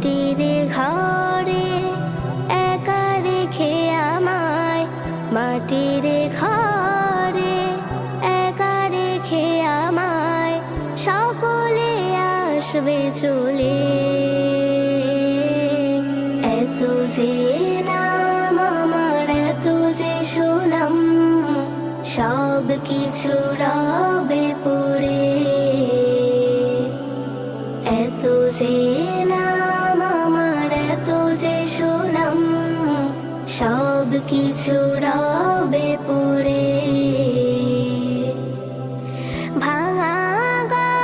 মাটির ঘরে একা রেখে আমায়, মাটির ঘরে একা রেখে আমায়, সকলে আসবে চলে। এত যে নাম আমার, এত যে সুনাম, সব কিছু রবে পড়ে। এত যে নাম আমার, এত যে সুনাম, সব কিছু রবে